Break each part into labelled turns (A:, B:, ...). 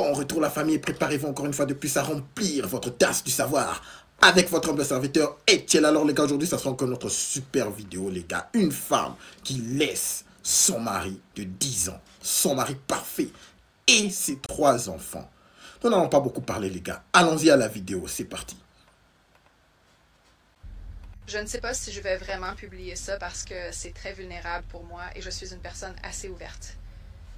A: Bon retour la famille, préparez-vous encore une fois de plus à remplir votre tasse du savoir avec votre humble serviteur Etiel. Alors les gars, aujourd'hui ça sera encore notre super vidéo les gars. Une femme qui laisse son mari de 10 ans, son mari parfait et ses 3 enfants. Nous n'allons pas beaucoup parler les gars, allons-y à la vidéo, c'est parti.
B: Je ne sais pas si je vais vraiment publier ça parce que c'est très vulnérable pour moi et je suis une personne assez ouverte.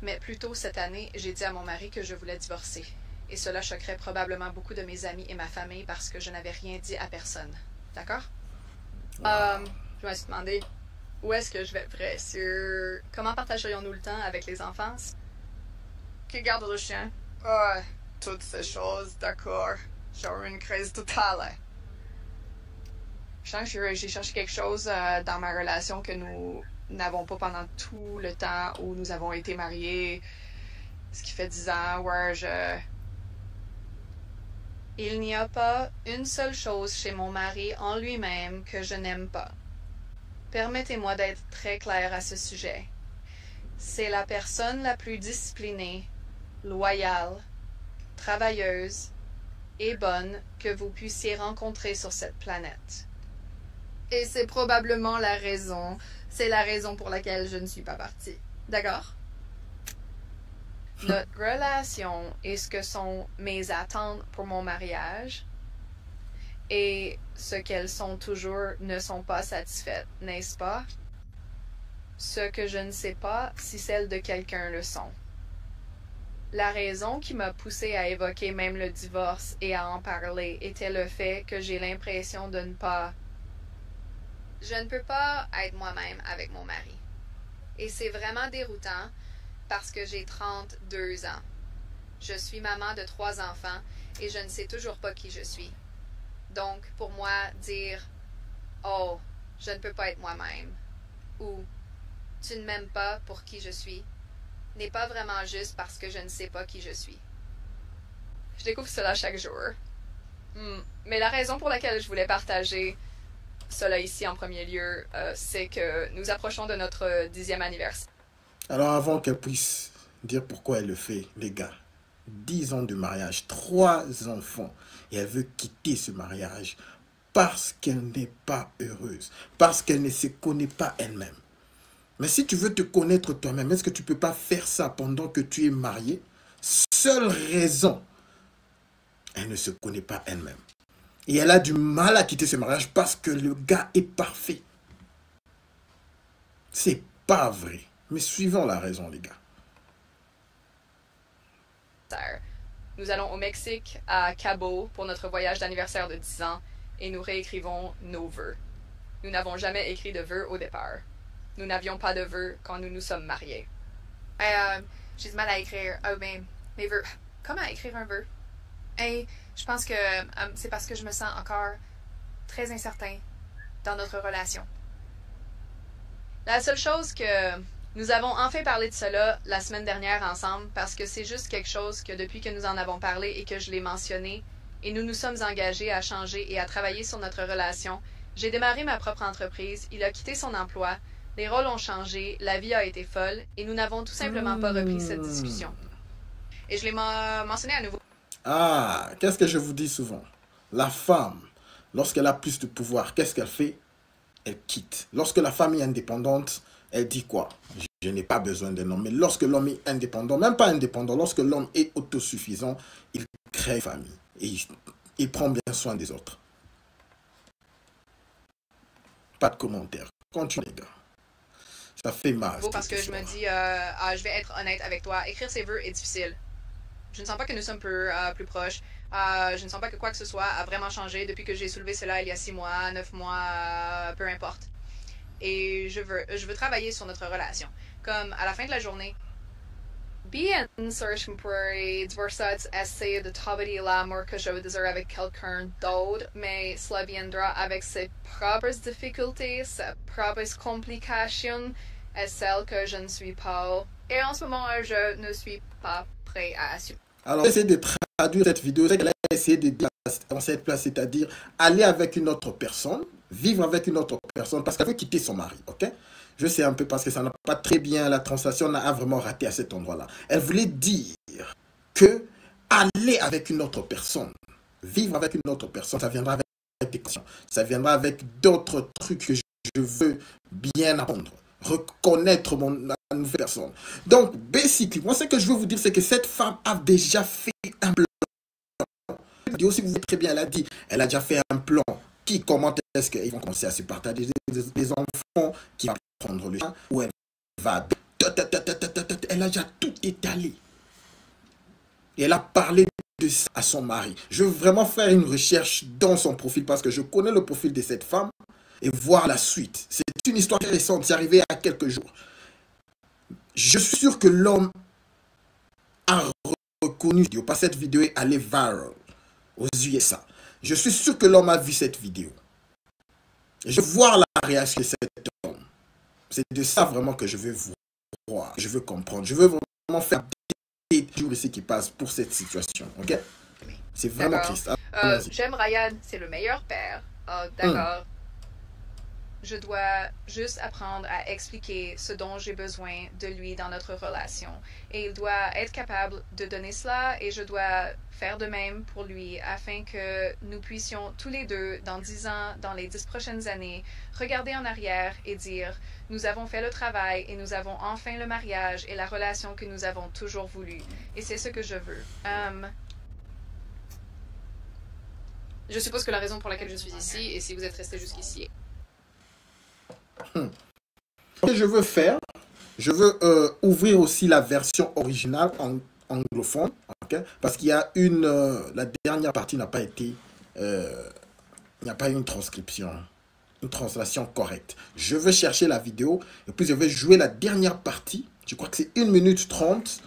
B: Mais plus tôt cette année, j'ai dit à mon mari que je voulais divorcer. Et cela choquerait probablement beaucoup de mes amis et ma famille parce que je n'avais rien dit à personne. D'accord? Je me suis demandé, où est-ce que je vais être vrai sur comment partagerions-nous le temps avec les enfants? Qui garde le chien? Toutes ces choses, d'accord. J'aurais une crise totale. Je sens que j'ai cherché quelque chose dans ma relation que nous n'avons pas pendant tout le temps où nous avons été mariés. Ce qui fait 10 ans, Il n'y a pas une seule chose chez mon mari en lui-même que je n'aime pas. Permettez-moi d'être très claire à ce sujet. C'est la personne la plus disciplinée, loyale, travailleuse et bonne que vous puissiez rencontrer sur cette planète. Et c'est probablement la raison. C'est la raison pour laquelle je ne suis pas partie. D'accord? Notre relation et ce que sont mes attentes pour mon mariage et ce qu'elles sont toujours ne sont pas satisfaites, n'est-ce pas? Ce que je ne sais pas si celles de quelqu'un le sont. La raison qui m'a poussée à évoquer même le divorce et à en parler était le fait que j'ai l'impression de ne pas... Je ne peux pas être moi-même avec mon mari. Et c'est vraiment déroutant parce que j'ai 32 ans. Je suis maman de 3 enfants et je ne sais toujours pas qui je suis. Donc, pour moi, dire « Oh, je ne peux pas être moi-même » ou « Tu ne m'aimes pas pour qui je suis » n'est pas vraiment juste parce que je ne sais pas qui je suis. Je découvre cela chaque jour. Mais la raison pour laquelle je voulais partager cela ici en premier lieu, c'est que nous approchons de notre 10e anniversaire.
A: Alors avant qu'elle puisse dire pourquoi elle le fait, les gars, 10 ans de mariage, 3 enfants, et elle veut quitter ce mariage parce qu'elle n'est pas heureuse, parce qu'elle ne se connaît pas elle-même. Mais si tu veux te connaître toi-même, est-ce que tu ne peux pas faire ça pendant que tu es marié? Seule raison, elle ne se connaît pas elle-même. Et elle a du mal à quitter ce mariage parce que le gars est parfait. C'est pas vrai. Mais suivons la raison, les gars.
B: Nous allons au Mexique, à Cabo, pour notre voyage d'anniversaire de 10 ans, et nous réécrivons nos vœux. Nous n'avons jamais écrit de vœux au départ. Nous n'avions pas de vœux quand nous nous sommes mariés. J'ai du mal à écrire mes vœux. Comment écrire un vœu? Je pense que c'est parce que je me sens encore très incertain dans notre relation. La seule chose que nous avons enfin parlé de cela la semaine dernière ensemble parce que c'est juste quelque chose que depuis que nous en avons parlé et que je l'ai mentionné et nous nous sommes engagés à changer et à travailler sur notre relation, j'ai démarré ma propre entreprise, il a quitté son emploi, les rôles ont changé, la vie a été folle et nous n'avons tout simplement pas repris cette discussion. Et je l'ai mentionné à nouveau.
A: Qu'est-ce que je vous dis souvent? La femme, lorsqu'elle a plus de pouvoir, qu'est-ce qu'elle fait? Elle quitte. Lorsque la femme est indépendante, elle dit quoi? Je n'ai pas besoin d'un homme. Mais lorsque l'homme est indépendant, même pas indépendant, lorsque l'homme est autosuffisant, il crée une famille. Et il prend bien soin des autres. Pas de commentaires. Continue, les gars. Ça fait mal.
B: Parce que je me dis, je vais être honnête avec toi. Écrire ses vœux est difficile. Je ne sens pas que nous sommes plus proches. Je ne sens pas que quoi que ce soit a vraiment changé depuis que j'ai soulevé cela il y a 6 mois, 9 mois, peu importe. Et je veux travailler sur notre relation. Comme à la fin de la journée. Bien sûr, je pourrais divorcer essayer de travailler l'amour que je désire avec quelqu'un d'autre, mais cela viendra avec ses propres difficultés, ses propres complications, et celles que je ne suis pas. Et en ce moment, je ne suis pas prêt à assumer.
A: Alors, j'essaie de traduire cette vidéo, c'est qu'elle a essayé de dire dans cette place, c'est-à-dire aller avec une autre personne, vivre avec une autre personne, parce qu'elle veut quitter son mari, ok? Je sais un peu parce que ça n'a pas très bien, la translation a vraiment raté à cet endroit-là. Elle voulait dire que aller avec une autre personne, vivre avec une autre personne, ça viendra avec des questions, ça viendra avec d'autres trucs que je veux bien apprendre, reconnaître la nouvelle personne. Donc, basically, moi, ce que je veux vous dire, c'est que cette femme a déjà fait un plan. Si vous voyez très bien, elle a dit, elle a déjà fait un plan. Comment est-ce qu'ils vont commencer à se partager des enfants, qui va prendre le champ, où elle va... Elle a déjà tout étalé. Et elle a parlé de ça à son mari. Je veux vraiment faire une recherche dans son profil parce que je connais le profil de cette femme et voir la suite. C'est une histoire récente, c'est arrivé il y a quelques jours. Je suis sûr que l'homme a reconnu, parce que cette vidéo est allée viral aux USA. Je suis sûr que l'homme a vu cette vidéo. Je veux voir la réaction de cet homme. C'est de ça vraiment que je veux voir, je veux comprendre. Je veux vraiment faire des jours ici qui passent pour cette situation. Ok? C'est vraiment triste.
B: J'aime Ryan, c'est le meilleur père. D'accord. Je dois juste apprendre à expliquer ce dont j'ai besoin de lui dans notre relation. Et il doit être capable de donner cela et je dois faire de même pour lui afin que nous puissions tous les deux, dans 10 ans, dans les 10 prochaines années, regarder en arrière et dire « Nous avons fait le travail et nous avons enfin le mariage et la relation que nous avons toujours voulu. » Et c'est ce que je veux. Je suppose que la raison pour laquelle je suis ici, et si vous êtes resté jusqu'ici...
A: Ce que je veux faire, je veux ouvrir aussi la version originale anglophone, okay? Parce qu'il y a la dernière partie n'a pas été, il n'y a pas eu une transcription, une translation correcte. Je veux chercher la vidéo et puis je vais jouer la dernière partie, je crois que c'est 1 minute 30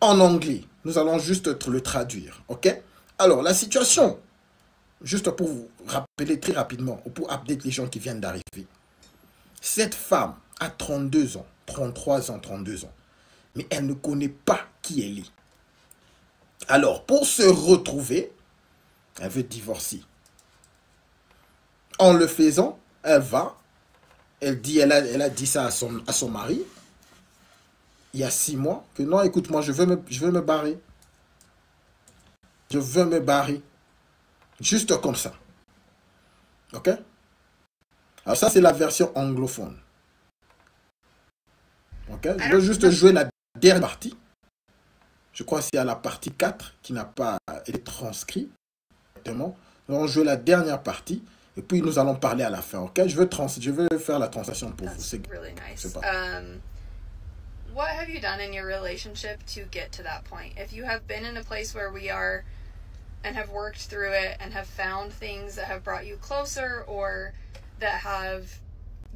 A: en anglais. Nous allons juste le traduire, ok? Alors, la situation, juste pour vous rappeler très rapidement, ou pour update les gens qui viennent d'arriver. Cette femme a 32 ans, 33 ans, 32 ans. Mais elle ne connaît pas qui elle est. Alors, pour se retrouver, elle veut divorcer. En le faisant, elle a dit ça à son mari, il y a 6 mois, que non, écoute, moi, je veux me barrer. Je veux me barrer. Juste comme ça. Ok? Alors ça, c'est la version anglophone. Ok? Je veux juste jouer la dernière partie. Je crois que c'est à la partie 4 qui n'a pas été transcrite. Nous allons jouer la dernière partie. Et puis, nous allons parler à la fin. Ok? Je veux faire la translation pour vous. C'est
B: really nice. What have you done in your relationship to get to that point? If you have been in a place where we are and have worked through it and have found things that have brought you closer or that have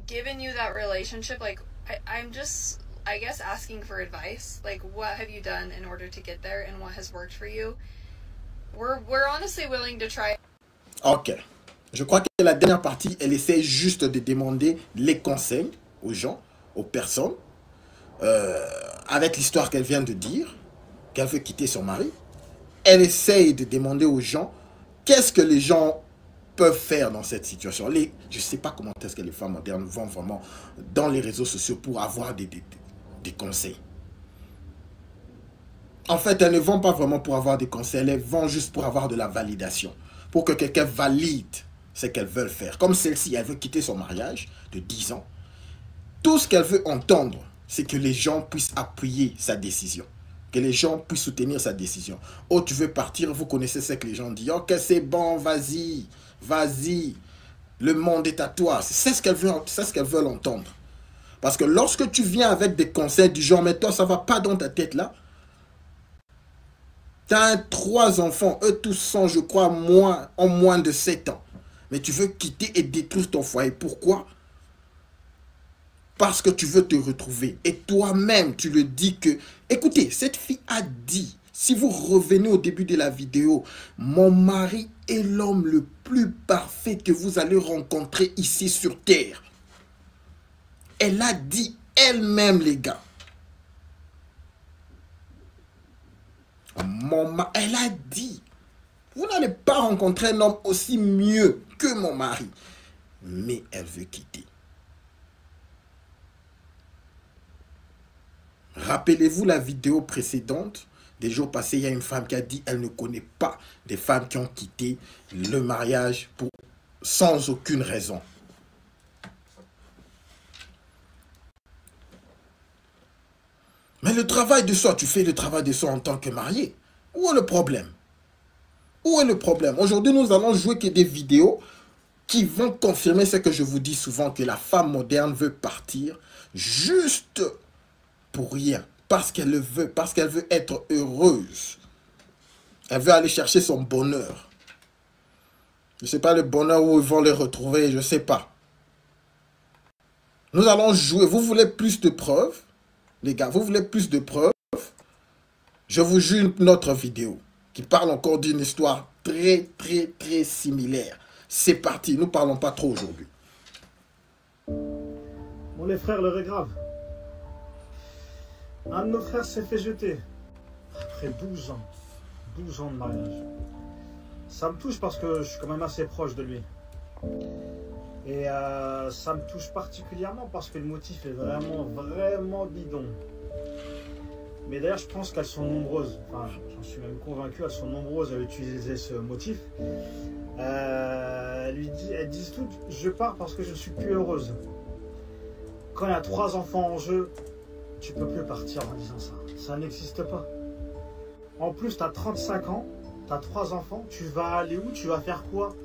B: given you that relationship, like I'm just, I guess, asking for advice. Like, what have you done in order to get there and what has worked for you? We're honestly willing to try.
A: Ok. Je crois que la dernière partie, elle essaie juste de demander les conseils aux gens, aux personnes, avec l'histoire qu'elle vient de dire, qu'elle veut quitter son mari. Elle essaye de demander aux gens qu'est-ce que les gens peuvent faire dans cette situation. Je ne sais pas comment est-ce que les femmes modernes vont vraiment dans les réseaux sociaux pour avoir des conseils. En fait, elles ne vont pas vraiment pour avoir des conseils, elles vont juste pour avoir de la validation. Pour que quelqu'un valide ce qu'elles veulent faire. Comme celle-ci, elle veut quitter son mariage de 10 ans. Tout ce qu'elle veut entendre, c'est que les gens puissent appuyer sa décision. Que les gens puissent soutenir sa décision. Oh, tu veux partir, vous connaissez ce que les gens disent. Ok, c'est bon, vas-y, vas-y. Le monde est à toi. C'est ce qu'elles veulent entendre. Parce que lorsque tu viens avec des conseils du genre, mais toi, ça ne va pas dans ta tête là. Tu as 3 enfants, eux tous sont, je crois, en moins de 7 ans. Mais tu veux quitter et détruire ton foyer. Pourquoi? Parce que tu veux te retrouver. Et toi-même, tu le dis que... Écoutez, cette fille a dit, si vous revenez au début de la vidéo, mon mari est l'homme le plus parfait que vous allez rencontrer ici sur terre. Elle a dit elle-même, les gars. Elle a dit, vous n'allez pas rencontrer un homme aussi mieux que mon mari. Mais elle veut quitter. Rappelez-vous la vidéo précédente Des jours passés, il y a une femme qui a dit qu'elle ne connaît pas des femmes qui ont quitté le mariage sans aucune raison. Mais le travail de soi, tu fais le travail de soi en tant que marié. Où est le problème? Où est le problème? Aujourd'hui, nous allons jouer que des vidéos qui vont confirmer ce que je vous dis souvent, que la femme moderne veut partir juste pour rien. Parce qu'elle le veut, parce qu'elle veut être heureuse. Elle veut aller chercher son bonheur. Je ne sais pas le bonheur où ils vont le retrouver, je ne sais pas. Nous allons jouer. Vous voulez plus de preuves? Les gars, vous voulez plus de preuves? Je vous joue une autre vidéo qui parle encore d'une histoire très similaire. C'est parti, nous ne parlons pas trop aujourd'hui.
C: Bon, les frères, l'heure est grave. Un de nos frères s'est fait jeter. Après 12 ans. 12 ans de mariage. Ça me touche parce que je suis quand même assez proche de lui. Et ça me touche particulièrement parce que le motif est vraiment bidon. Mais d'ailleurs, je pense qu'elles sont nombreuses. Enfin, j'en suis même convaincu, elles sont nombreuses à utiliser ce motif. Elles disent toutes, je pars parce que je ne suis plus heureuse. Quand il y a 3 enfants en jeu, tu peux plus partir en disant ça. Ça n'existe pas. En plus, tu as 35 ans, tu as 3 enfants, tu vas aller où? Tu vas faire quoi?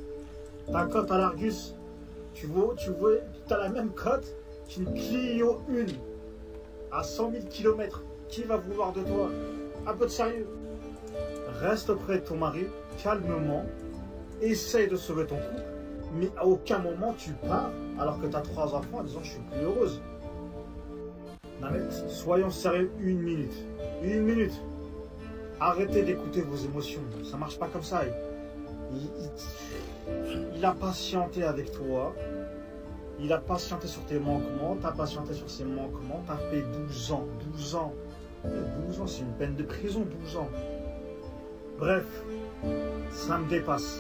C: Ta cote à l'Argus, tu as la même cote qu'une Clio 1 à 100 000 km. Qui va vouloir de toi? Un peu de sérieux. Reste auprès de ton mari, calmement, essaye de sauver ton couple, mais à aucun moment tu pars alors que tu as 3 enfants en disant je suis plus heureuse. Non mais soyons sérieux 1 minute. 1 minute. Arrêtez d'écouter vos émotions. Ça marche pas comme ça. Il a patienté avec toi. Il a patienté sur tes manquements. Tu as patienté sur ses manquements. Tu as fait 12 ans. 12 ans. 12 ans, c'est une peine de prison, 12 ans. Bref, ça me dépasse.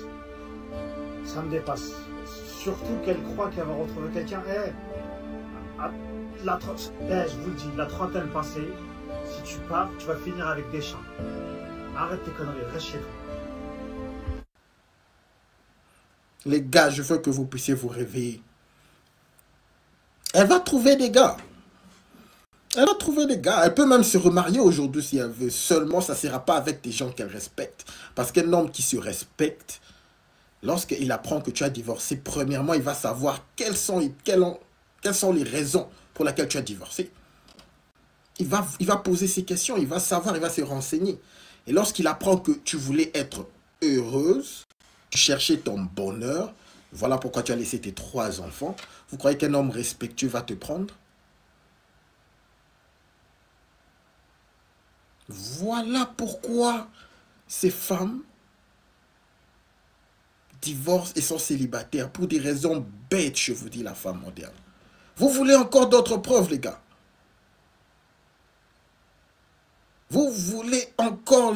C: Ça me dépasse. Surtout qu'elle croit qu'elle va retrouver quelqu'un. Je vous le dis, la trentaine passée, si tu pars, tu vas finir avec des chats. Arrête tes conneries, reste chez toi.
A: Les gars, je veux que vous puissiez vous réveiller. Elle va trouver des gars. Elle va trouver des gars. Elle peut même se remarier aujourd'hui si elle veut. Seulement, ça ne sera pas avec des gens qu'elle respecte. Parce qu'un homme qui se respecte, lorsqu'il apprend que tu as divorcé, premièrement, il va savoir quelles sont les raisons pour lesquelles tu as divorcé. Il va poser ses questions, il va savoir, il va se renseigner. Et lorsqu'il apprend que tu voulais être heureuse, tu cherchais ton bonheur, voilà pourquoi tu as laissé tes 3 enfants. Vous croyez qu'un homme respectueux va te prendre? Voilà pourquoi ces femmes divorcent et sont célibataires pour des raisons bêtes, je vous dis, la femme moderne. Vous voulez encore d'autres preuves, les gars? Vous voulez encore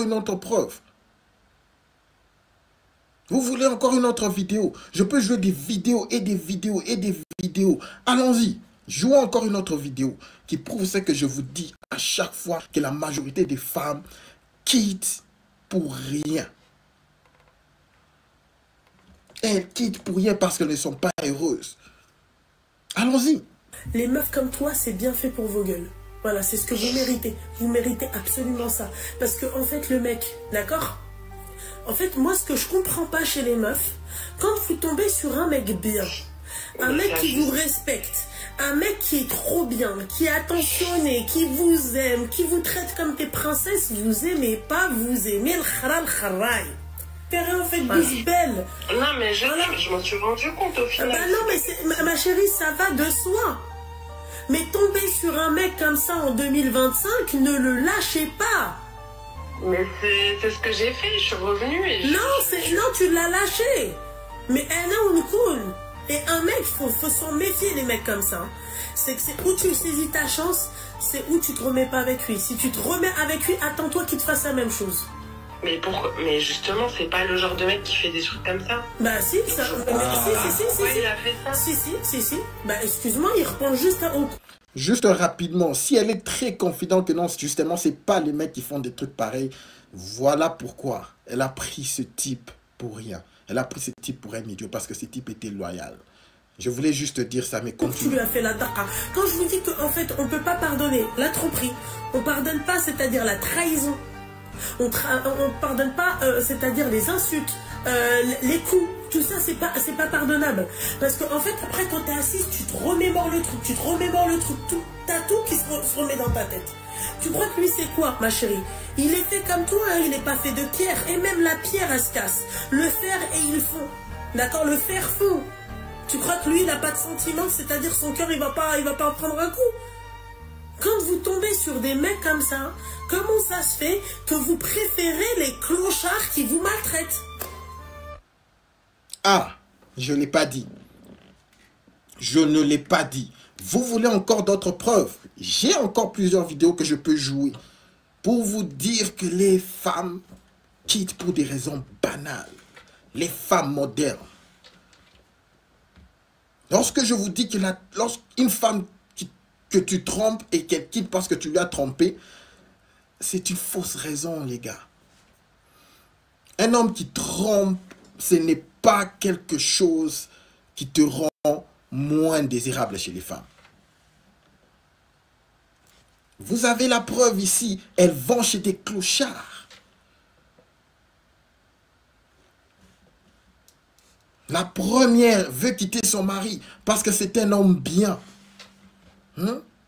A: une autre preuve? Vous voulez encore une autre vidéo? Je peux jouer des vidéos et des vidéos et des vidéos. Allons-y. Jouons encore une autre vidéo qui prouve ce que je vous dis à chaque fois, que la majorité des femmes quittent pour rien. Elles quittent pour rien parce qu'elles ne sont pas heureuses. Allons-y.
D: Les meufs comme toi, c'est bien fait pour vos gueules. Voilà, c'est ce que vous méritez. Vous méritez absolument ça. Parce que, en fait, le mec, d'accord? En fait, moi, ce que je comprends pas chez les meufs, quand vous tombez sur un mec bien, un mec qui vous respecte, un mec qui est trop bien, qui est attentionné, qui vous aime, qui vous traite comme des princesses, vous aimez pas, vous aimez le kharal kharay. Terrain en fait bouche belle.
E: Non mais je m'en suis rendu compte au final.
D: Bah non mais ma chérie, ça va de soi. Mais tomber sur un mec comme ça en 2025, ne le lâchez pas.
E: Mais c'est ce que j'ai fait, je suis revenue et
D: non, tu l'as lâché. Mais elle est cool. Et un mec, faut s'en méfier, les mecs comme ça. C'est que c'est où tu saisis ta chance, c'est où tu te remets pas avec lui. Si tu te remets avec lui, attends-toi qu'il te fasse la même chose.
E: Mais pourquoi? Mais justement, c'est pas le genre de mec qui fait des trucs comme ça.
D: Bah si, ça.
E: Pourquoi il a fait ça?
D: Si. Bah excuse-moi, il reprend juste au...
A: Juste rapidement, si elle est très confidente que non, justement, c'est pas les mecs qui font des trucs pareils, voilà pourquoi elle a pris ce type pour rien. Elle a pris ce type pour un idiot parce que ce type était loyal. Je voulais juste dire ça, mais
D: Tu
A: continue.
D: lui as fait la taqa. Quand je vous dis qu'en fait, on ne peut pas pardonner la tromperie, on ne pardonne pas, c'est-à-dire la trahison, on ne pardonne pas, c'est-à-dire les insultes, les coups, tout ça, c'est pas pardonnable. Parce qu'en fait, après, quand tu es assise, tu te remémores le truc, t'as tout qui se remet dans ta tête. Tu crois que lui, c'est quoi, ma chérie? Il est fait comme toi, hein, il n'est pas fait de pierre. Et même la pierre, elle se casse. Le fer, et il fond. D'accord? Le fer fond. Tu crois que lui, il n'a pas de sentiments, c'est-à-dire son cœur, il va pas en prendre un coup. Quand vous tombez sur des mecs comme ça, comment ça se fait que vous préférez les clochards qui vous maltraitent?
A: Ah, je ne l'ai pas dit. Je ne l'ai pas dit. Vous voulez encore d'autres preuves? J'ai encore plusieurs vidéos que je peux jouer pour vous dire que les femmes quittent pour des raisons banales. Les femmes modernes. Lorsque je vous dis que lorsqu'une femme que tu trompes et qu'elle quitte parce que tu lui as trompé, c'est une fausse raison, les gars. Un homme qui trompe, ce n'est pas quelque chose qui te rend moins désirable chez les femmes. Vous avez la preuve ici, elles vont chez des clochards. La première veut quitter son mari parce que c'est un homme bien.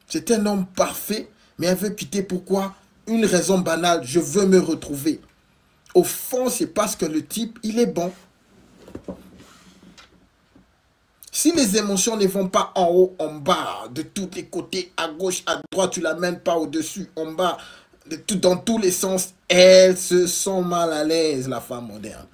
A: C'est un homme parfait, mais elle veut quitter pourquoi? Une raison banale, je veux me retrouver. Au fond, c'est parce que le type, il est bon. Si les émotions ne vont pas en haut, en bas, de tous les côtés, à gauche, à droite, tu ne l'amènes pas au-dessus, en bas, dans tous les sens, elles se sent mal à l'aise, la femme moderne.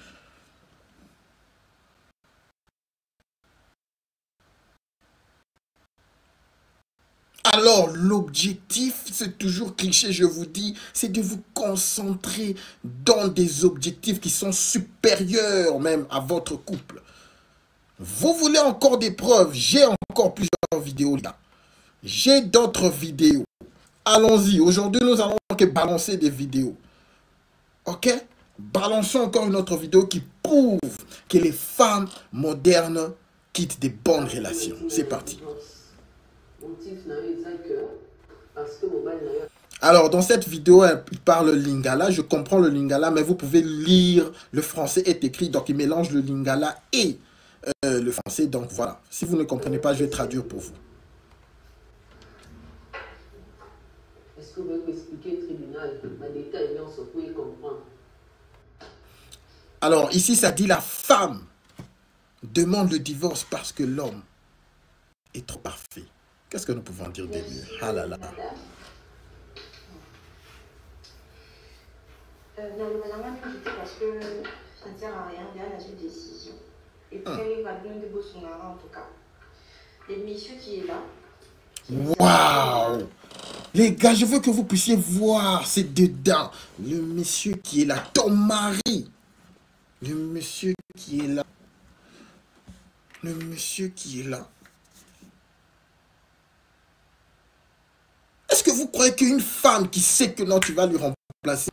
A: Alors, l'objectif, c'est toujours cliché, je vous dis, c'est de vous concentrer dans des objectifs qui sont supérieurs même à votre couple. Vous voulez encore des preuves? J'ai encore plusieurs vidéos là. J'ai d'autres vidéos. Allons-y. Aujourd'hui, nous allons que balancer des vidéos. Ok? Balançons encore une autre vidéo qui prouve que les femmes modernes quittent des bonnes relations. C'est parti. Alors, dans cette vidéo, il parle lingala. Je comprends le lingala, mais vous pouvez lire. Le français est écrit, donc il mélange le lingala et le français. Donc voilà. Si vous ne comprenez pas, je vais traduire pour vous.
F: Est-ce que vous pouvez m'expliquer le tribunal? Ma détail, on peut comprendre.
A: Alors, ici, ça dit la femme demande le divorce parce que l'homme est trop parfait. Qu'est-ce que nous pouvons dire de mieux? Ah là là.
G: Non, madame, parce que ça ne sert à rien, il y a une décision. Et puis, il va bien de Bolsonaro en tout cas. Le monsieur qui est là.
A: Waouh! Les gars, je veux que vous puissiez voir, c'est dedans. Le monsieur qui est là, ton mari. Le monsieur qui est là. Le monsieur qui est là. Est-ce que vous croyez qu'une femme qui sait que non, tu vas lui remplacer,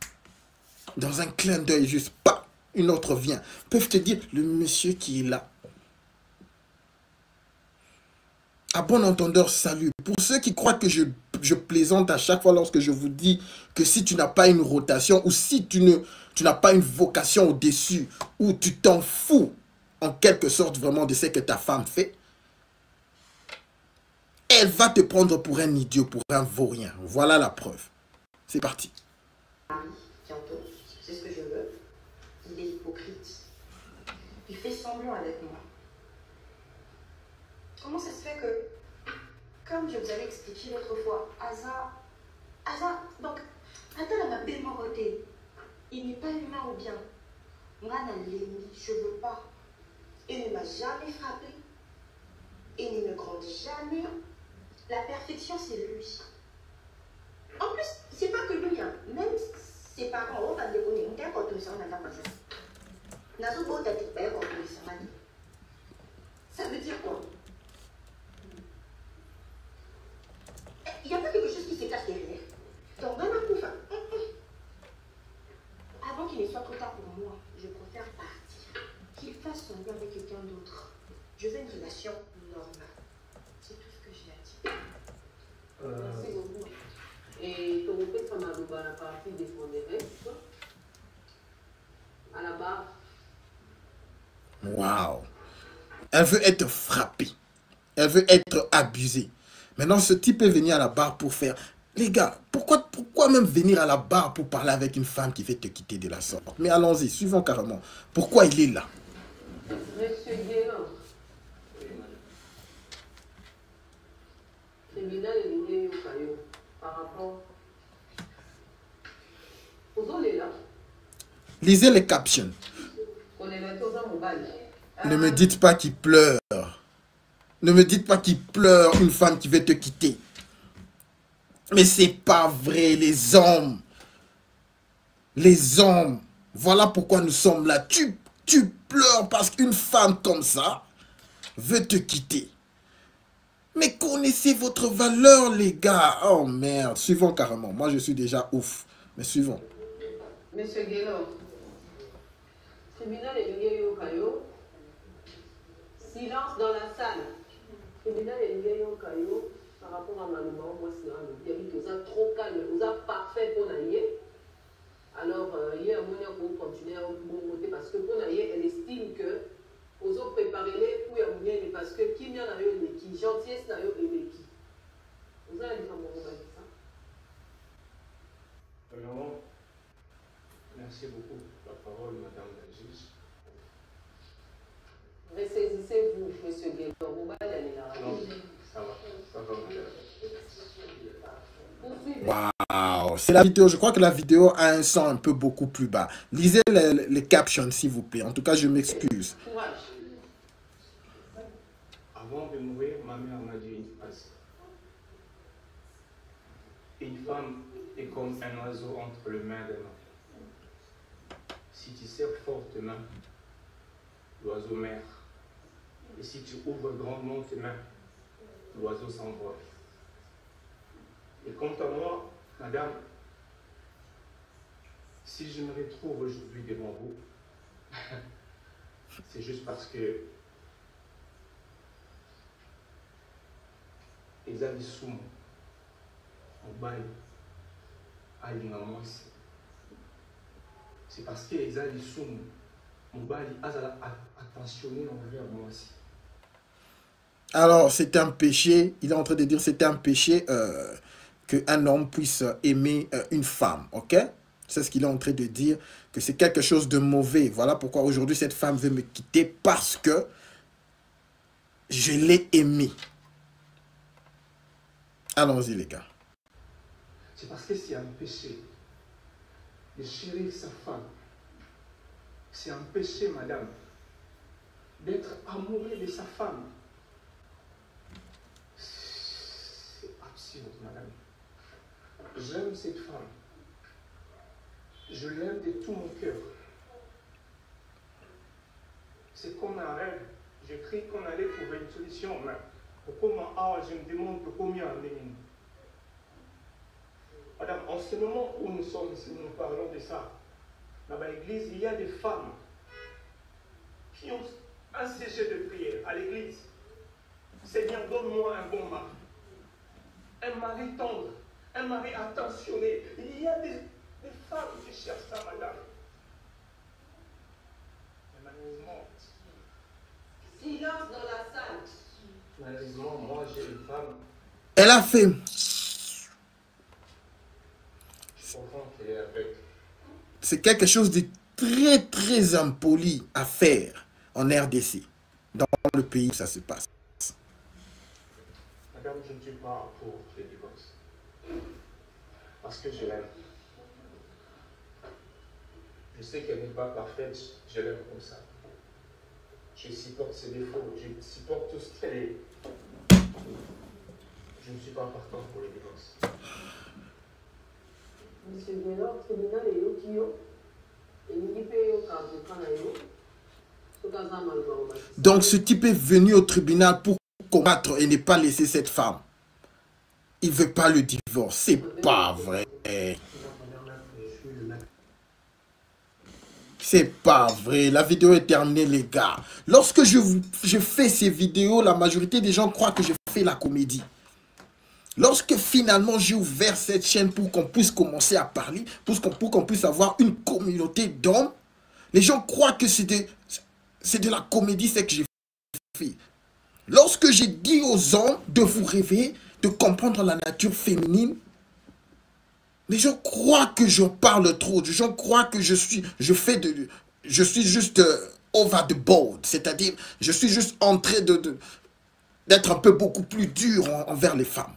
A: dans un clin d'œil, juste pas, une autre vient, peuvent te dire, le monsieur qui est là. À bon entendeur, salut. Pour ceux qui croient que je plaisante à chaque fois lorsque je vous dis que si tu n'as pas une rotation ou si tu n'as pas une vocation au-dessus ou tu t'en fous en quelque sorte vraiment de ce que ta femme fait, elle va te prendre pour un idiot, pour un vaurien. Voilà la preuve. C'est parti.
G: Bientôt, c'est ce que je veux. Il est hypocrite. Il fait semblant avec moi. Comment ça se fait que, comme je vous avais expliqué l'autre fois, Asa, donc, attends la belle moroté. Il n'est pas humain ou bien. Moi, je ne veux pas. Il ne m'a jamais frappé. Il ne me gronde jamais. La perfection, c'est lui. En plus, c'est pas que lui, hein. Même ses parents, on va le déconner. On t'a contre ça, on n'a pas ça. Ça veut dire quoi? qu'il ne soit trop tard pour moi, je préfère partir. Qu'il fasse son vie avec quelqu'un d'autre. Je veux une relation normale. C'est tout ce que j'ai à dire.
F: Merci beaucoup. Et ton père, ça m'a donné la partie des fonds des restes. À la barre.
A: Waouh. Elle veut être frappée. Elle veut être abusée. Maintenant, ce type est venu à la barre pour faire... Les gars, pourquoi même venir à la barre pour parler avec une femme qui veut te quitter de la sorte? Mais allons-y, suivons carrément. Pourquoi il est là?
F: Monsieur Guélan. Tribunal est lié au caillou par rapport aux autres là.
A: Lisez les captions.
F: On est maintenant dans mon bal.
A: Ne me dites pas qu'il pleure. Ne me dites pas qu'il pleure une femme qui veut te quitter. Mais c'est pas vrai, les hommes. Les hommes. Voilà pourquoi nous sommes là. Tu pleures parce qu'une femme comme ça veut te quitter. Mais connaissez votre valeur, les gars. Oh merde. Suivons carrément. Moi, je suis déjà ouf. Mais suivons.
F: Monsieur Guélan. Tribunal est lié au caillou. Silence dans la salle. Tribunal est lié au caillou. Par rapport à ma maman, moi, c'est un bien que vous êtes trop calme, vous êtes parfait pour naïe. Alors, hier, on continue à monter parce que pour naïe, elle estime que vous avez préparé les pour y parce que qui vient d'ailleurs les qui, gentillesse d'ailleurs et les qui. Vous avez dit comment vous avez dit ça?
H: Premièrement, merci beaucoup pour la parole, madame la juge.
F: Ressaisissez-vous, monsieur Guélan, vous allez aller là.
H: Non, ça va, madame.
A: Waouh, c'est la vidéo. Je crois que la vidéo a un son un peu beaucoup plus bas. Lisez les captions, s'il vous plaît. En tout cas, je m'excuse.
H: Avant de mourir, ma mère m'a dit une phrase. Une femme est comme un oiseau entre les mains d'un homme. Si tu serres fort tes mains, l'oiseau meurt. Et si tu ouvres grandement tes mains, l'oiseau s'envole. Et quant à moi, madame, si je me retrouve aujourd'hui devant vous, c'est juste parce que ils avaient sous mon bail à l'immense. C'est parce qu'ils avaient sous mon bail à attentionner envers moi aussi.
A: Alors, c'est un péché. Il est en train de dire que c'est un péché qu'un homme puisse aimer une femme. Ok? C'est ce qu'il est en train de dire. Que c'est quelque chose de mauvais. Voilà pourquoi aujourd'hui, cette femme veut me quitter parce que je l'ai aimée. Allons-y, les gars.
H: C'est parce que c'est un péché de chérir sa femme. C'est un péché, madame, d'être amoureux de sa femme. C'est absurde, madame. J'aime cette femme. Je l'aime de tout mon cœur. C'est comme un rêve. J'ai cru qu'on allait trouver une solution, mais pourquoi je me demande combien en est. Madame, en ce moment où nous sommes ici, nous parlons de ça. Dans l'église, il y a des femmes qui ont un sujet de prière à l'église. Seigneur, donne-moi un bon mari. Un mari tendre, un mari attentionné. Il y a des femmes qui cherchent ça, madame. Mais malheureusement,
F: silence dans la salle.
H: Malheureusement, moi j'ai une femme.
A: Elle a fait.
H: Je comprends qu'elle est avec.
A: C'est quelque chose de très, très impoli à faire en RDC. Dans le pays où ça se passe.
H: Madame, je ne suis pas pour les divorces. Parce que je l'aime. Je sais qu'elle n'est pas parfaite, je l'aime comme ça. Je supporte ses défauts, je supporte tout ce qu'elle est. Je ne suis pas partant pour les divorces.
F: Monsieur Guélan, tribunal est au Kyo. Et il n'y a pas de
A: Donc ce type est venu au tribunal pour combattre et ne pas laisser cette femme. Il ne veut pas le divorce. C'est pas vrai. C'est pas vrai. La vidéo est terminée, les gars. Lorsque je fais ces vidéos, la majorité des gens croient que je fais la comédie. Lorsque finalement j'ai ouvert cette chaîne pour qu'on puisse commencer à parler, pour qu'on puisse avoir une communauté d'hommes, les gens croient que c'est de la comédie, c'est que j'ai fait. Lorsque j'ai dit aux hommes de vous réveiller, de comprendre la nature féminine, les gens croient que je parle trop. Les gens croient que je suis juste over the board. C'est-à-dire, je suis juste en train d'être un peu beaucoup plus dur envers les femmes.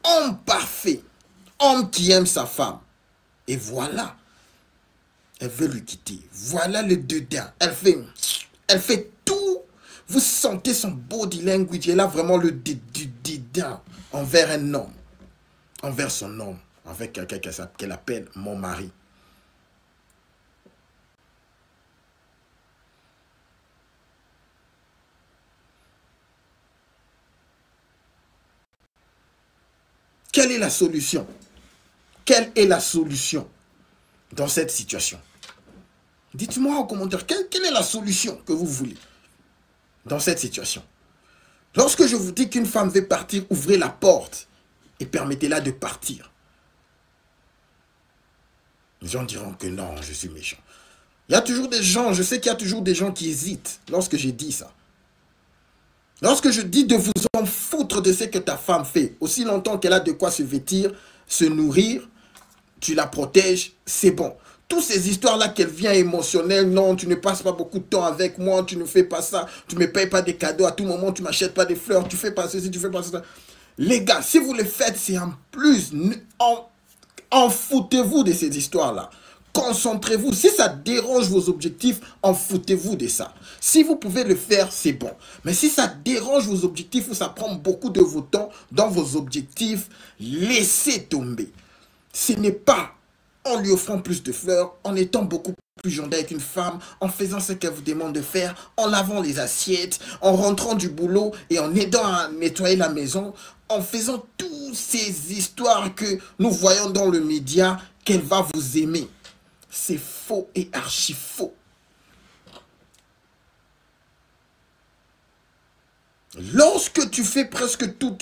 A: Homme parfait. Homme qui aime sa femme. Et voilà. Elle veut lui quitter. Voilà le dedans. Elle fait tout. Vous sentez son body language. Elle a vraiment le dédain envers un homme. Envers son homme. Avec quelqu'un qu'elle appelle mon mari. Quelle est la solution? Quelle est la solution dans cette situation? Dites-moi en commentaire, quelle est la solution que vous voulez dans cette situation? Lorsque je vous dis qu'une femme veut partir, ouvrez la porte et permettez-la de partir. Les gens diront que non, je suis méchant. Il y a toujours des gens, je sais qu'il y a toujours des gens qui hésitent lorsque j'ai dit ça. Lorsque je dis de vous en foutre de ce que ta femme fait, aussi longtemps qu'elle a de quoi se vêtir, se nourrir, tu la protèges, c'est bon. Toutes ces histoires-là qu'elle vient émotionnelle, non, tu ne passes pas beaucoup de temps avec moi, tu ne fais pas ça, tu ne me payes pas des cadeaux à tout moment, tu ne m'achètes pas des fleurs, tu ne fais pas ceci, tu ne fais pas ça. Les gars, si vous le faites, c'est en plus, en foutez-vous de ces histoires-là. Concentrez-vous. Si ça dérange vos objectifs, en foutez-vous de ça. Si vous pouvez le faire, c'est bon. Mais si ça dérange vos objectifs ou ça prend beaucoup de votre temps dans vos objectifs, laissez tomber. Ce n'est pas en lui offrant plus de fleurs, en étant beaucoup plus gentil avec une femme, en faisant ce qu'elle vous demande de faire, en lavant les assiettes, en rentrant du boulot et en aidant à nettoyer la maison, en faisant toutes ces histoires que nous voyons dans le média, qu'elle va vous aimer. C'est faux et archi faux. Lorsque tu fais presque tout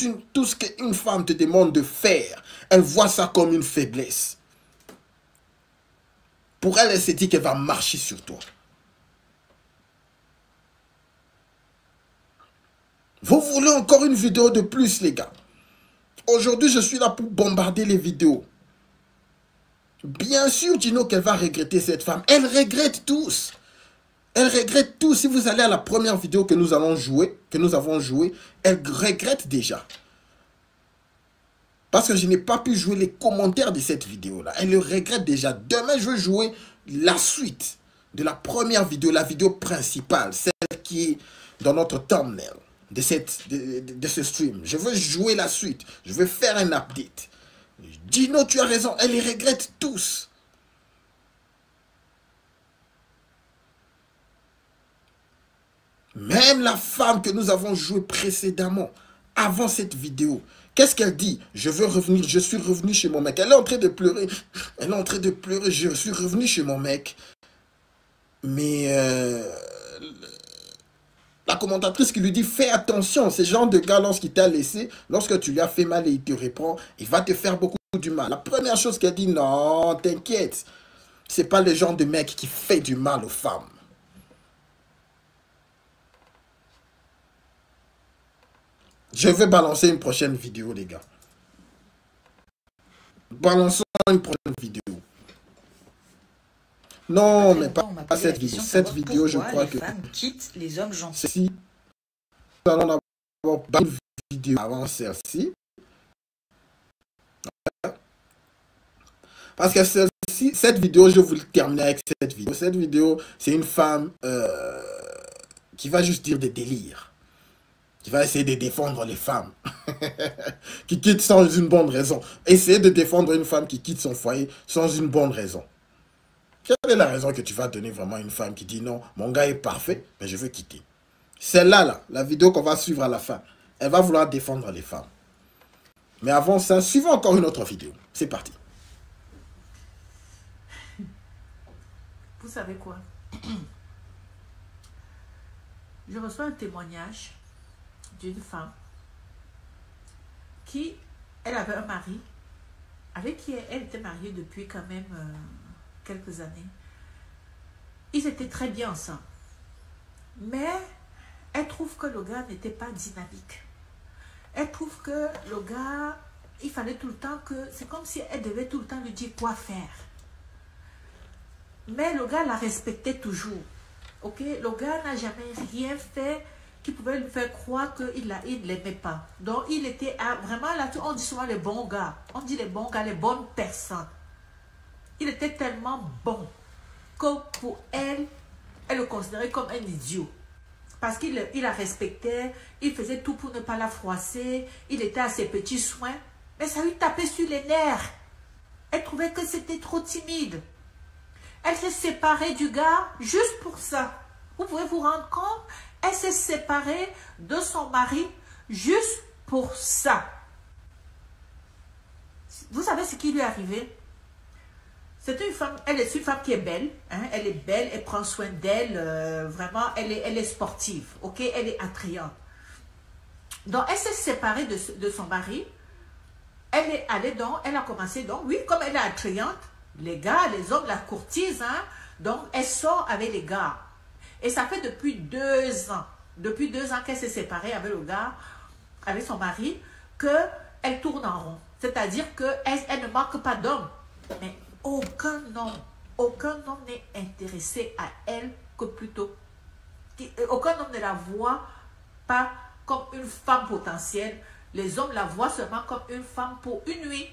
A: ce qu'une femme te demande de faire, elle voit ça comme une faiblesse. Pour elle, elle se dit qu'elle va marcher sur toi. Vous voulez encore une vidéo de plus, les gars? Aujourd'hui, je suis là pour bombarder les vidéos. Bien sûr, Gino, qu'elle va regretter cette femme. Elle regrette tous. Elle regrette tous. Si vous allez à la première vidéo que nous avons jouée, elle regrette déjà. Parce que je n'ai pas pu jouer les commentaires de cette vidéo-là. Elle le regrette déjà. Demain, je vais jouer la suite de la première vidéo, la vidéo principale, celle qui est dans notre thumbnail de ce stream. Je veux jouer la suite. Je veux faire un update. Gino, tu as raison. Elle les regrette tous. Même la femme que nous avons jouée précédemment, avant cette vidéo, qu'est-ce qu'elle dit? Je veux revenir, je suis revenu chez mon mec. Elle est en train de pleurer. Elle est en train de pleurer. Je suis revenu chez mon mec. Mais la commentatrice qui lui dit, fais attention. Ce genre de gars, lorsqu'il t'a laissé, lorsque tu lui as fait mal et il te reprend, il va te faire beaucoup du mal. La première chose qu'elle dit, non, t'inquiète. C'est pas le genre de mec qui fait du mal aux femmes. Je vais balancer une prochaine vidéo, les gars. Balançons une prochaine vidéo. Non, mais pas cette vidéo. Cette vidéo, je crois que...
I: Les femmes quittent les hommes gentils.
A: Si nous allons avoir une vidéo avant celle-ci. Parce que celle-ci, cette vidéo, je vais vous terminer avec cette vidéo. Cette vidéo, c'est une femme qui va juste dire des délires. Qui va essayer de défendre les femmes. Qui quittent sans une bonne raison. Essayer de défendre une femme qui quitte son foyer sans une bonne raison. Quelle est la raison que tu vas donner vraiment à une femme qui dit non, mon gars est parfait, mais je veux quitter? Celle-là, la vidéo qu'on va suivre à la fin, elle va vouloir défendre les femmes. Mais avant ça, suivons encore une autre vidéo. C'est parti.
J: vous savez quoi? Je reçois un témoignage d'une femme qui, elle avait un mari avec qui elle était mariée depuis quand même quelques années. Ils étaient très bien ensemble. Mais elle trouve que le gars n'était pas dynamique. Elle trouve que le gars, il fallait tout le temps que... C'est comme si elle devait tout le temps lui dire quoi faire. Mais le gars la respectait toujours. Ok? Le gars n'a jamais rien fait qui pouvait lui faire croire qu'il ne l'aimait pas. Donc, il était vraiment là, on dit souvent les bons gars. On dit les bons gars, les bonnes personnes. Il était tellement bon que pour elle, elle le considérait comme un idiot. Parce qu'il la respectait, il faisait tout pour ne pas la froisser, il était à ses petits soins. Mais ça lui tapait sur les nerfs. Elle trouvait que c'était trop timide. Elle s'est séparée du gars juste pour ça. Vous pouvez vous rendre compte? Elle s'est séparée de son mari juste pour ça. Vous savez ce qui lui est arrivé? C'est une femme, elle est une femme qui est belle. Hein? Elle est belle, elle prend soin d'elle. Vraiment, elle est sportive. Ok? Elle est attrayante. Donc, elle s'est séparée de son mari. Elle est allée donc, elle a commencé donc, oui, comme elle est attrayante, les gars, les hommes la courtisent, hein? Donc elle sort avec les gars. Et ça fait depuis 2 ans. Depuis 2 ans qu'elle s'est séparée avec le gars, avec son mari, qu'elle tourne en rond. C'est-à-dire qu'elle ne manque pas d'hommes. Mais aucun homme n'est intéressé à elle que plutôt. Aucun homme ne la voit pas comme une femme potentielle. Les hommes la voient seulement comme une femme pour une nuit.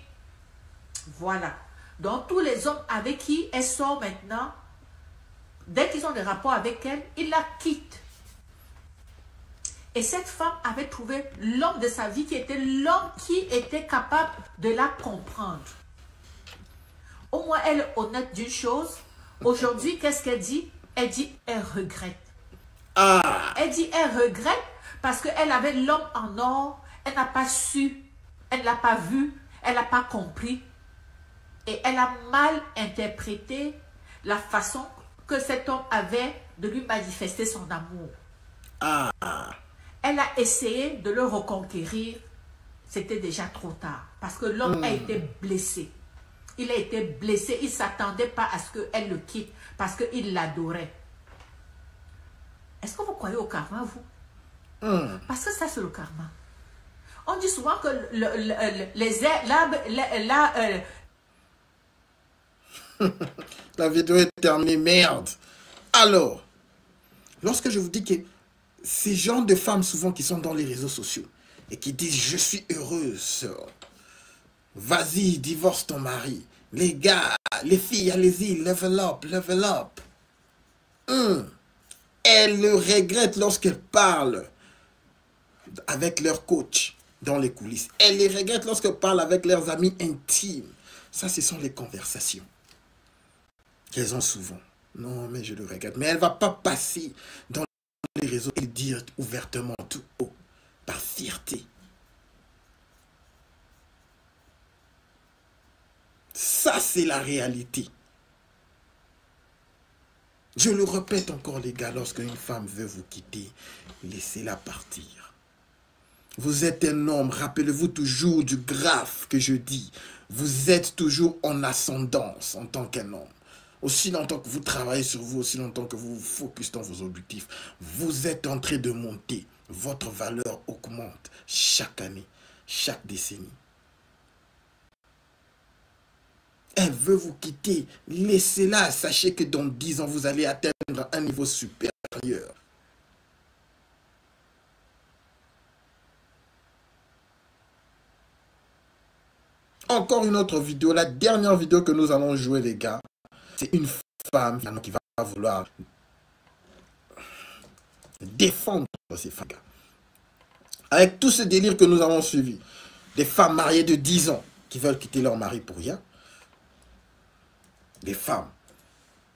J: Voilà. Donc, tous les hommes avec qui elle sort maintenant, dès qu'ils ont des rapports avec elle, ils la quittent. Et cette femme avait trouvé l'homme de sa vie qui était l'homme qui était capable de la comprendre. Au moins, elle est honnête d'une chose. Aujourd'hui, qu'est-ce qu'elle dit? Elle dit, elle regrette. Elle dit, elle regrette parce qu'elle avait l'homme en or. Elle n'a pas su, elle ne l'a pas vu, elle n'a pas compris. Et elle a mal interprété la façon que cet homme avait de lui manifester son amour. Elle a essayé de le reconquérir. C'était déjà trop tard. Parce que l'homme a été blessé. Il a été blessé. Il ne s'attendait pas à ce qu'elle le quitte. Parce qu'il l'adorait. Est-ce que vous croyez au karma, vous? Parce que ça, c'est le karma. On dit souvent que
A: la vidéo est terminée, merde. Alors, lorsque je vous dis que ces genres de femmes souvent qui sont dans les réseaux sociaux et qui disent je suis heureuse, vas-y, divorce ton mari. Les gars, les filles, allez-y, level up, level up. Elles le regrettent lorsqu'elles parlent avec leur coach dans les coulisses. Elles les regrettent lorsqu'elles parlent avec leurs amis intimes. Ça, ce sont les conversations qu'elles ont souvent. Non, mais je le regrette. Mais elle ne va pas passer dans les réseaux et dire ouvertement tout haut, par fierté. Ça, c'est la réalité. Je le répète encore, les gars, lorsqu'une femme veut vous quitter, laissez-la partir. Vous êtes un homme, rappelez-vous toujours du graphe que je dis. Vous êtes toujours en ascendance en tant qu'un homme. Aussi longtemps que vous travaillez sur vous, aussi longtemps que vous vous focusez dans vos objectifs, vous êtes en train de monter. Votre valeur augmente chaque année, chaque décennie. Elle veut vous quitter. Laissez-la. Sachez que dans 10 ans, vous allez atteindre un niveau supérieur. Encore une autre vidéo. La dernière vidéo que nous allons jouer, les gars, c'est une femme qui va vouloir défendre ces femmes. Avec tout ce délire que nous avons suivi, des femmes mariées de 10 ans qui veulent quitter leur mari pour rien. Des femmes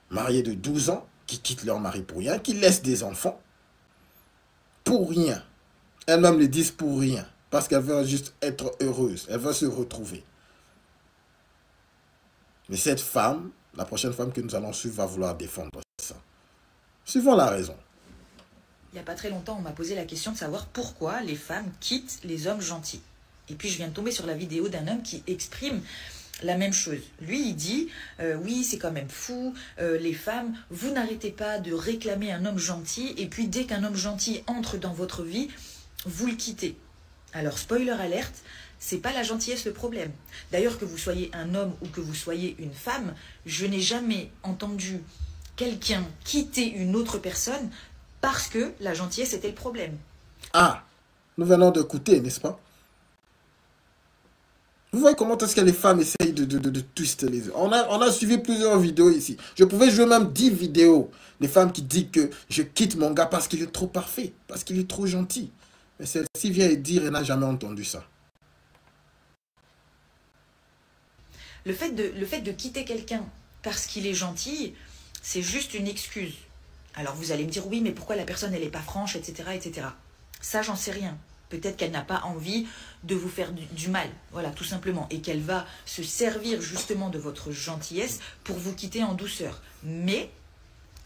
A: mariées de 12 ans qui quittent leur mari pour rien, qui laissent des enfants pour rien. Elles-mêmes le disent pour rien, parce qu'elles veulent juste être heureuses, elles veulent se retrouver. Mais cette femme la prochaine femme que nous allons suivre va vouloir défendre ça. Suivons la raison.
I: Il n'y a pas très longtemps, on m'a posé la question de savoir pourquoi les femmes quittent les hommes gentils. Et puis je viens de tomber sur la vidéo d'un homme qui exprime la même chose. Lui, il dit, oui, c'est quand même fou, les femmes, vous n'arrêtez pas de réclamer un homme gentil, et puis dès qu'un homme gentil entre dans votre vie, vous le quittez. Alors, spoiler alerte, c'est pas la gentillesse le problème. D'ailleurs, que vous soyez un homme ou que vous soyez une femme, je n'ai jamais entendu quelqu'un quitter une autre personne parce que la gentillesse était le problème.
A: Ah, nous venons d'écouter, n'est-ce pas? Vous voyez comment est-ce que les femmes essayent de twister les... On a suivi plusieurs vidéos ici. Je pouvais jouer même 10 vidéos. Les femmes qui disent que je quitte mon gars parce qu'il est trop parfait, parce qu'il est trop gentil. Mais celle-ci vient et dire, elle n'a jamais entendu ça.
I: Le fait de quitter quelqu'un parce qu'il est gentil, c'est juste une excuse. Alors vous allez me dire, oui, mais pourquoi la personne, elle n'est pas franche, etc., etc. Ça, j'en sais rien. Peut-être qu'elle n'a pas envie de vous faire du mal, voilà, tout simplement. Et qu'elle va se servir justement de votre gentillesse pour vous quitter en douceur. Mais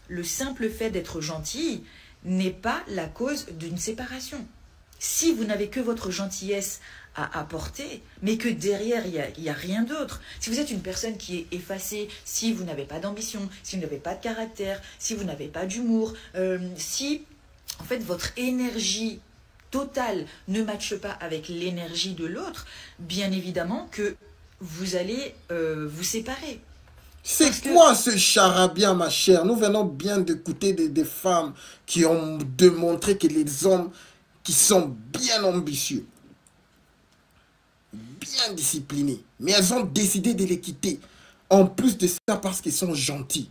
I: le simple fait d'être gentil n'est pas la cause d'une séparation. Si vous n'avez que votre gentillesse à apporter, mais que derrière, il n'y a rien d'autre. Si vous êtes une personne qui est effacée, si vous n'avez pas d'ambition, si vous n'avez pas de caractère, si vous n'avez pas d'humour, si, en fait, votre énergie totale ne matche pas avec l'énergie de l'autre, bien évidemment que vous allez vous séparer.
A: C'est quoi ce charabia, ma chère? Nous venons bien d'écouter des femmes qui ont démontré que les hommes qui sont bien ambitieux, bien disciplinés, mais elles ont décidé de les quitter. En plus de ça, parce qu'ils sont gentils.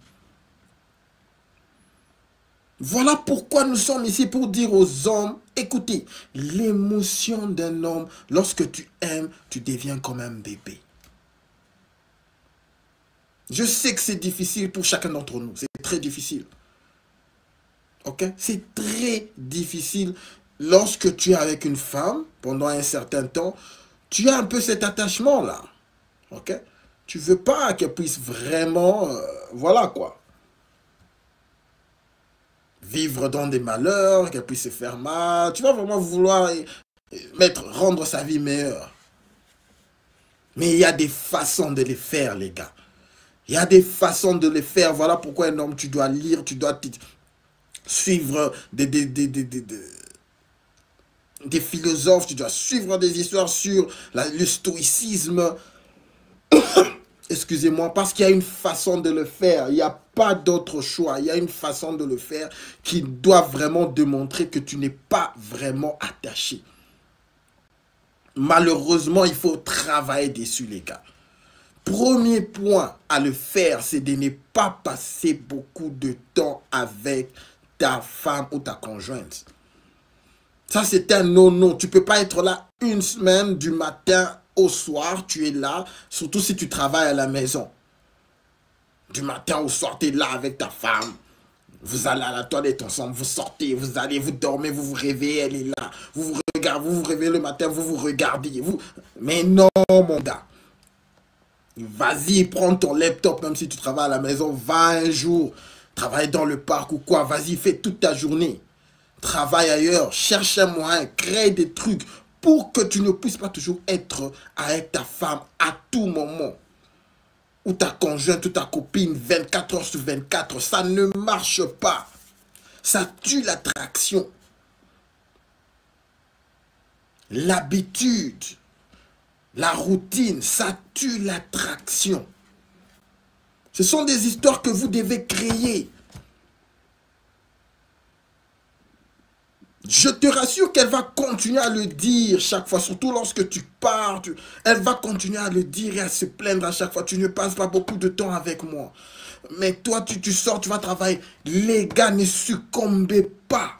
A: Voilà pourquoi nous sommes ici pour dire aux hommes, écoutez, l'émotion d'un homme, lorsque tu aimes, tu deviens comme un bébé. Je sais que c'est difficile pour chacun d'entre nous, c'est très difficile. Ok? C'est très difficile lorsque tu es avec une femme pendant un certain temps, tu as un peu cet attachement-là. Ok? Tu ne veux pas qu'elle puisse vraiment, voilà quoi, vivre dans des malheurs, qu'elle puisse se faire mal. Tu vas vraiment vouloir rendre sa vie meilleure. Mais il y a des façons de les faire, les gars. Il y a des façons de les faire. Voilà pourquoi un homme, tu dois lire, tu dois suivre des philosophes, tu dois suivre des histoires sur le stoïcisme. Excusez-moi, parce qu'il y a une façon de le faire. Il n'y a pas d'autre choix. Il y a une façon de le faire qui doit vraiment démontrer que tu n'es pas vraiment attaché. Malheureusement, il faut travailler dessus, les gars. Premier point à le faire, c'est de ne pas passer beaucoup de temps avec ta femme ou ta conjointe. Ça, c'est un non-non. Tu ne peux pas être là une semaine du matin au soir, tu es là, surtout si tu travailles à la maison. Du matin au soir, tu es là avec ta femme. Vous allez à la toilette ensemble, vous sortez, vous allez, vous dormez, vous vous réveillez, elle est là. Vous vous regardez, vous vous réveillez le matin, vous vous regardez. Mais non, mon gars. Vas-y, prends ton laptop, même si tu travailles à la maison, va un jour, travaille dans le parc ou quoi. Vas-y, fais toute ta journée. Travaille ailleurs, cherche un moyen, crée des trucs pour que tu ne puisses pas toujours être avec ta femme à tout moment. Ou ta conjointe ou ta copine 24 heures sur 24. Ça ne marche pas. Ça tue l'attraction. L'habitude, la routine, ça tue l'attraction. Ce sont des histoires que vous devez créer. Je te rassure qu'elle va continuer à le dire chaque fois, surtout lorsque tu pars. Elle va continuer à le dire et à se plaindre à chaque fois. Tu ne passes pas beaucoup de temps avec moi. Mais toi, tu sors, tu vas travailler. Les gars, ne succombez pas.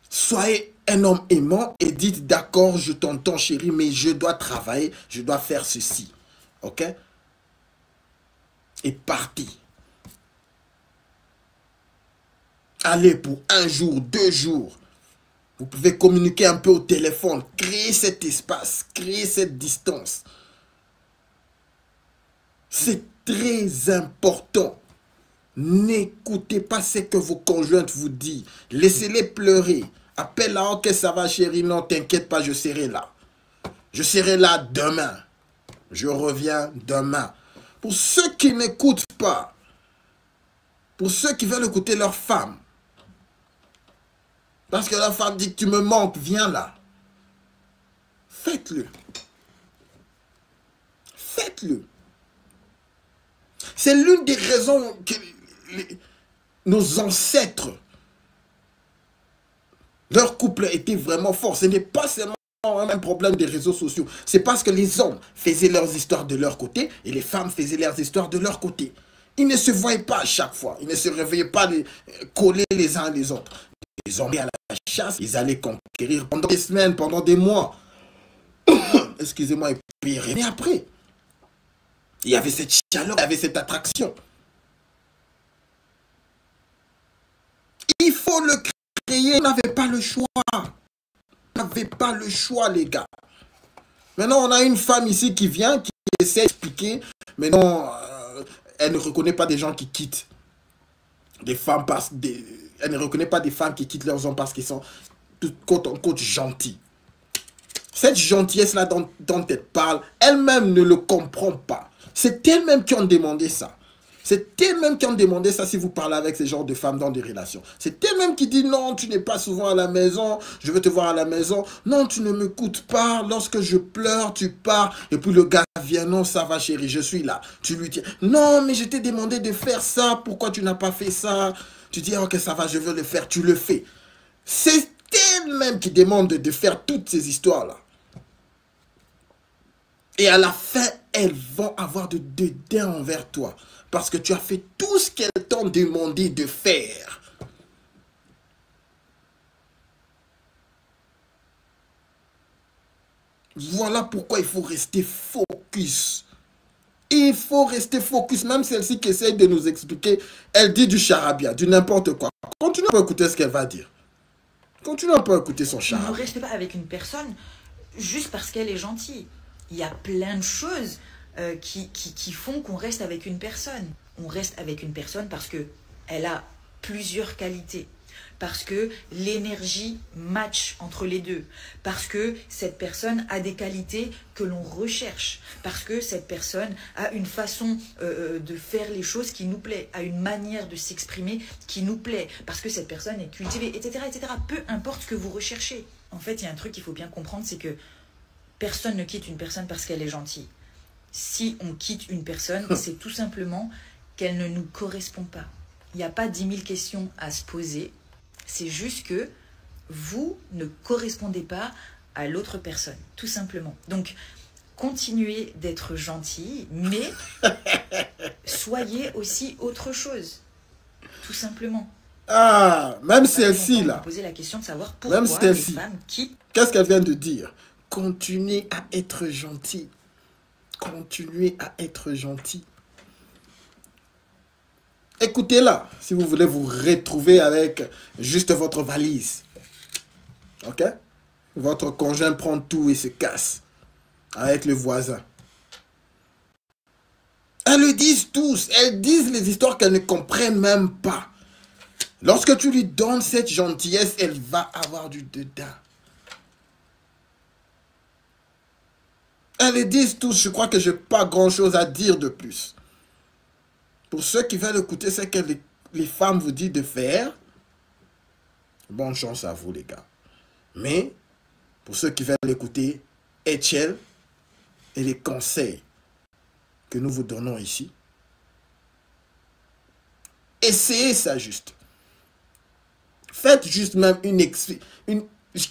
A: Soyez un homme aimant et dites, d'accord, je t'entends chérie, mais je dois travailler, je dois faire ceci. Ok? Et partez. Allez pour un jour, 2 jours. Vous pouvez communiquer un peu au téléphone. Créer cet espace. Créer cette distance. C'est très important. N'écoutez pas ce que vos conjointes vous disent. Laissez-les pleurer. Appelle-la, ok, ça va chérie, non, t'inquiète pas, je serai là. Je serai là demain. Je reviens demain. Pour ceux qui n'écoutent pas, pour ceux qui veulent écouter leur femme, parce que la femme dit, tu me manques, viens là. Faites-le. Faites-le. C'est l'une des raisons que nos ancêtres, leur couple était vraiment fort. Ce n'est pas seulement un problème des réseaux sociaux. C'est parce que les hommes faisaient leurs histoires de leur côté et les femmes faisaient leurs histoires de leur côté. Ils ne se voyaient pas à chaque fois. Ils ne se réveillaient pas collés les uns les autres. Ils allaient à la chasse, ils allaient conquérir pendant des semaines, pendant des mois. Excusez-moi, et puis rien après. Il y avait cette chaleur, il y avait cette attraction. Il faut le créer. On n'avait pas le choix. On n'avait pas le choix, les gars. Maintenant, on a une femme ici qui vient, qui essaie d'expliquer. Mais non, elle ne reconnaît pas des gens qui quittent. Des femmes parce que... Elle ne reconnaît pas des femmes qui quittent leurs hommes parce qu'ils sont côte en côte gentils. Cette gentillesse-là dont elle parle, elle-même ne le comprend pas. C'est elles-mêmes qui ont demandé ça. C'est elles-mêmes qui ont demandé ça si vous parlez avec ces genres de femmes dans des relations. C'est elles-mêmes qui disent non, tu n'es pas souvent à la maison, je veux te voir à la maison. Non, tu ne m'écoutes pas, lorsque je pleure, tu pars. Et puis le gars vient, non, ça va chérie, je suis là. Tu lui dis, non, mais je t'ai demandé de faire ça, pourquoi tu n'as pas fait ça? Tu dis, ok, ça va, je veux le faire, tu le fais. C'est elles-mêmes qui demandent de faire toutes ces histoires-là. Et à la fin, elles vont avoir de dédain envers toi. Parce que tu as fait tout ce qu'elles t'ont demandé de faire. Voilà pourquoi il faut rester focus. Il faut rester focus. Même celle-ci qui essaye de nous expliquer, elle dit du charabia, du n'importe quoi. Continue à écouter ce qu'elle va dire. Continue à écouter son charabia.
I: Ne reste pas avec une personne juste parce qu'elle est gentille. Il y a plein de choses qui font qu'on reste avec une personne. On reste avec une personne parce qu'elle a plusieurs qualités. Parce que l'énergie match entre les deux. Parce que cette personne a des qualités que l'on recherche. Parce que cette personne a une façon de faire les choses qui nous plaît. A une manière de s'exprimer qui nous plaît. Parce que cette personne est cultivée, etc., etc. Peu importe ce que vous recherchez. En fait, il y a un truc qu'il faut bien comprendre, c'est que personne ne quitte une personne parce qu'elle est gentille. Si on quitte une personne, c'est tout simplement qu'elle ne nous correspond pas. Il n'y a pas 10 000 questions à se poser. C'est juste que vous ne correspondez pas à l'autre personne, tout simplement. Donc, continuez d'être gentil, mais soyez aussi autre chose, tout simplement.
A: Ah, même celle-ci, là.
I: Poser la question de savoir pourquoi les femmes quittent.
A: Qu'est-ce qu'elle vient de dire? Continuez à être gentil. Continuez à être gentil. Écoutez-la, si vous voulez vous retrouver avec juste votre valise. Ok? Votre conjoint prend tout et se casse avec le voisin. Elles le disent tous. Elles disent les histoires qu'elles ne comprennent même pas. Lorsque tu lui donnes cette gentillesse, elle va avoir du dédain. Elles le disent tous. Je crois que je n'ai pas grand-chose à dire de plus. Pour ceux qui veulent écouter ce que les femmes vous disent de faire, bonne chance à vous, les gars. Mais, pour ceux qui veulent écouter Etiel et les conseils que nous vous donnons ici, essayez ça juste. Faites juste même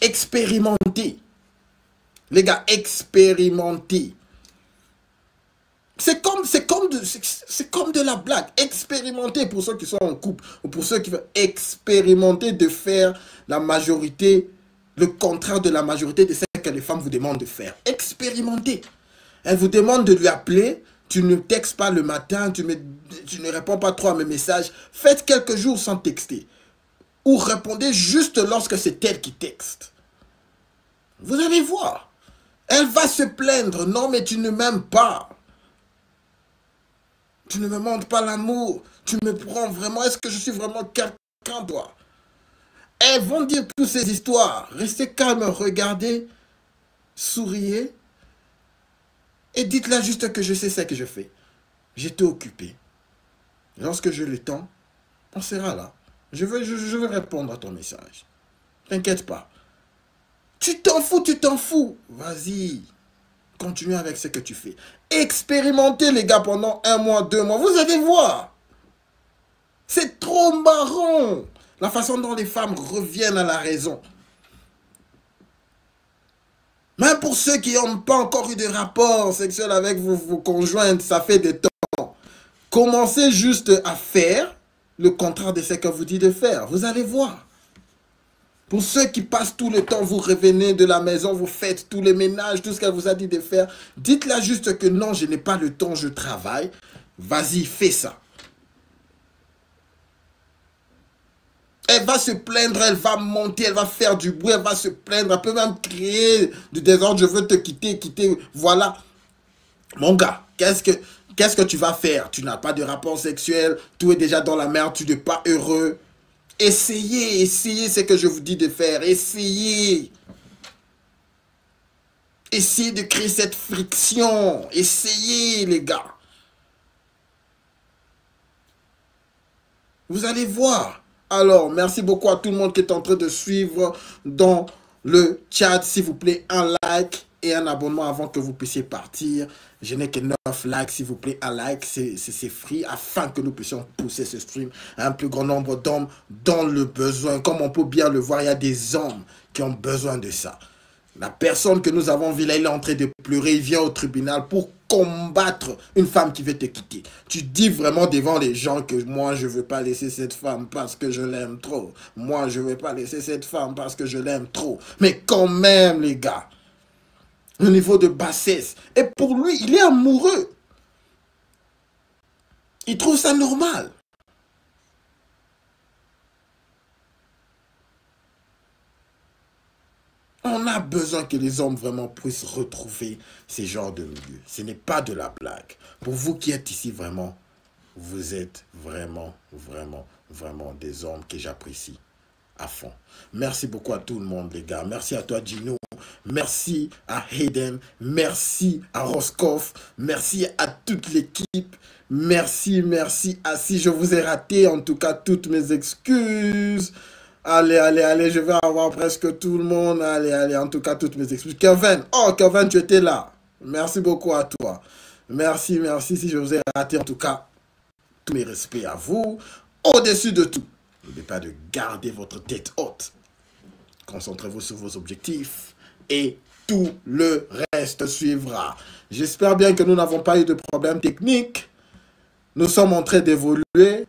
A: expérimentez. Les gars, expérimentez. C'est comme de la blague. Expérimenter pour ceux qui sont en couple ou pour ceux qui veulent expérimenter de faire la majorité, le contraire de la majorité de ce que les femmes vous demandent de faire. Expérimenter. Elles vous demandent de lui appeler, tu ne textes pas le matin, tu ne réponds pas trop à mes messages. Faites quelques jours sans texter. Ou répondez juste lorsque c'est elle qui texte. Vous allez voir. Elle va se plaindre. Non, mais tu ne m'aimes pas. Tu ne me montres pas l'amour. Tu me prends vraiment. Est-ce que je suis vraiment quelqu'un, toi? Elles vont dire toutes ces histoires. Restez calme, regardez, souriez. Et dites-la juste que je sais ce que je fais. J'étais occupé. Lorsque j'ai le temps, on sera là. Je veux répondre à ton message. T'inquiète pas. Tu t'en fous. Vas-y. Continue avec ce que tu fais. Expérimentez, les gars, pendant 1 mois, 2 mois. Vous allez voir. C'est trop marrant. La façon dont les femmes reviennent à la raison. Même pour ceux qui n'ont pas encore eu de rapport sexuel avec vos conjointes, ça fait des temps. Commencez juste à faire le contraire de ce que vous dites de faire. Vous allez voir. Pour ceux qui passent tout le temps, vous revenez de la maison, vous faites tous les ménages, tout ce qu'elle vous a dit de faire. Dites-la juste que non, je n'ai pas le temps, je travaille. Vas-y, fais ça. Elle va se plaindre, elle va monter, elle va faire du bruit, elle va se plaindre, elle peut même crier du désordre, je veux te quitter, voilà. Mon gars, qu'est-ce que tu vas faire? Tu n'as pas de rapport sexuel, tout est déjà dans la merde, tu n'es pas heureux. Essayez ce que je vous dis de faire, essayez. Essayez de créer cette friction, essayez les gars. Vous allez voir. Alors, merci beaucoup à tout le monde qui est en train de suivre dans le chat. S'il vous plaît, un like et un abonnement avant que vous puissiez partir. Je n'ai que 9 likes, s'il vous plaît, un like, c'est free, afin que nous puissions pousser ce stream à un plus grand nombre d'hommes dans le besoin. Comme on peut bien le voir, il y a des hommes qui ont besoin de ça. La personne que nous avons vue là, il est en train de pleurer, il vient au tribunal pour combattre une femme qui veut te quitter. Tu dis vraiment devant les gens que moi, je ne veux pas laisser cette femme parce que je l'aime trop. Moi, je ne veux pas laisser cette femme parce que je l'aime trop. Mais quand même, les gars, le niveau de bassesse. Et pour lui, il est amoureux. Il trouve ça normal. On a besoin que les hommes vraiment puissent retrouver ces genres de milieux. Ce n'est pas de la blague. Pour vous qui êtes ici vraiment, vous êtes vraiment des hommes que j'apprécie à fond. Merci beaucoup à tout le monde, les gars. Merci à toi, Gino. Merci à Hayden. Merci à Roscoff. Merci à toute l'équipe. Merci à si je vous ai raté, en tout cas, toutes mes excuses. Allez, je vais avoir presque tout le monde. Allez, en tout cas, toutes mes excuses. Kevin, Kevin, tu étais là. Merci beaucoup à toi. Merci, si je vous ai raté, en tout cas, tous mes respects à vous. Au-dessus de tout, n'oubliez pas de garder votre tête haute. Concentrez-vous sur vos objectifs et tout le reste suivra. J'espère bien que nous n'avons pas eu de problème technique. Nous sommes en train d'évoluer.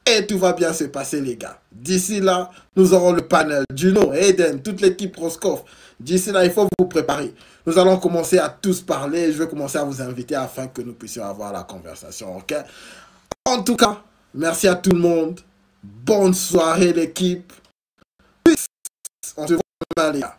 A: Et tout va bien se passer, les gars. D'ici là, nous aurons le panel. Juno, Eden, toute l'équipe Roscoff. D'ici là, il faut vous préparer. Nous allons commencer à tous parler. Je vais commencer à vous inviter afin que nous puissions avoir la conversation, ok? En tout cas, merci à tout le monde. Bonne soirée, l'équipe. On se voit demain, les gars.